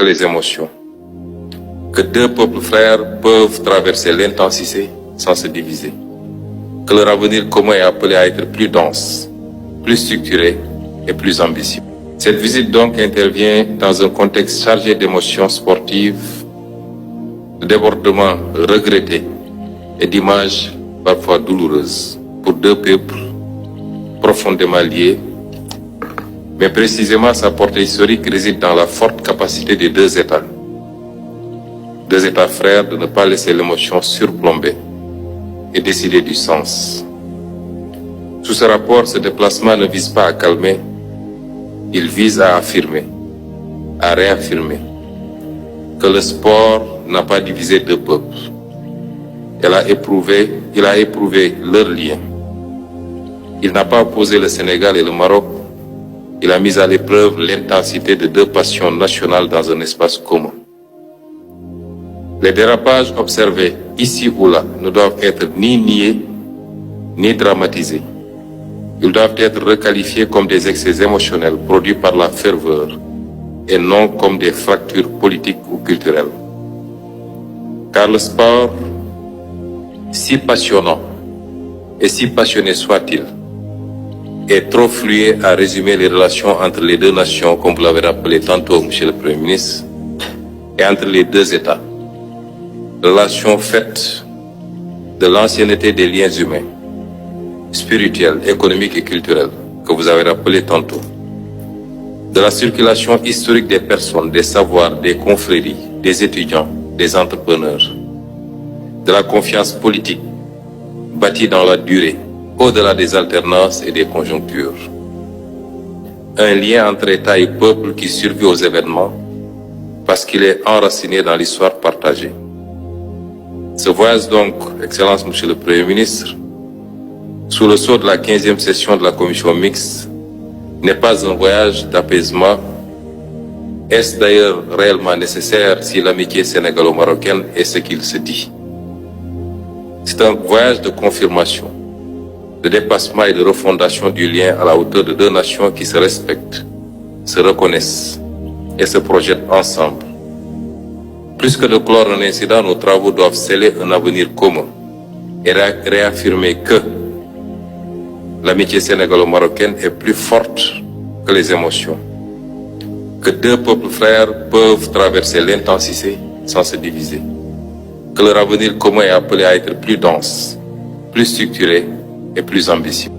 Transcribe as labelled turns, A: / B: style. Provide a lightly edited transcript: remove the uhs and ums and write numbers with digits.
A: que les émotions. Que deux peuples frères peuvent traverser l'intensité sans se diviser. Que leur avenir commun est appelé à être plus dense, plus structuré et plus ambitieux. Cette visite donc intervient dans un contexte chargé d'émotions sportives, de débordements regrettés et d'images parfois douloureuses pour deux peuples profondément liés. Mais précisément, sa portée historique réside dans la forte capacité des deux États frères, de ne pas laisser l'émotion surplomber et décider du sens. Sous ce rapport, ce déplacement ne vise pas à calmer, il vise à affirmer, à réaffirmer que le sport n'a pas divisé deux peuples. Il a éprouvé leur lien. Il n'a pas opposé le Sénégal et le Maroc. Il a mis à l'épreuve l'intensité de deux passions nationales dans un espace commun. Les dérapages observés ici ou là ne doivent être ni niés, ni dramatisés. Ils doivent être requalifiés comme des excès émotionnels produits par la ferveur et non comme des fractures politiques ou culturelles. Car le sport, si passionnant et si passionné soit-il, est trop fluide à résumer les relations entre les deux nations, comme vous l'avez rappelé tantôt, Monsieur le Premier ministre, et entre les deux États. Relations faites de l'ancienneté des liens humains, spirituels, économiques et culturels, que vous avez rappelé tantôt. De la circulation historique des personnes, des savoirs, des confréries, des étudiants, des entrepreneurs. De la confiance politique, bâtie dans la durée, au-delà des alternances et des conjonctures. Un lien entre État et peuple qui survit aux événements parce qu'il est enraciné dans l'histoire partagée. Ce voyage donc, Excellence Monsieur le Premier ministre, sous le sceau de la 15e session de la commission mixte, n'est pas un voyage d'apaisement. Est-ce d'ailleurs réellement nécessaire si l'amitié sénégalo-marocaine est ce qu'il se dit? C'est un voyage de confirmation, de dépassement et de refondation du lien à la hauteur de deux nations qui se respectent, se reconnaissent et se projettent ensemble. Plus que de clore un incident, nos travaux doivent sceller un avenir commun et réaffirmer que l'amitié sénégalo-marocaine est plus forte que les émotions. Que deux peuples frères peuvent traverser l'intensité sans se diviser. Que leur avenir commun est appelé à être plus dense, plus structuré et plus ambitieux.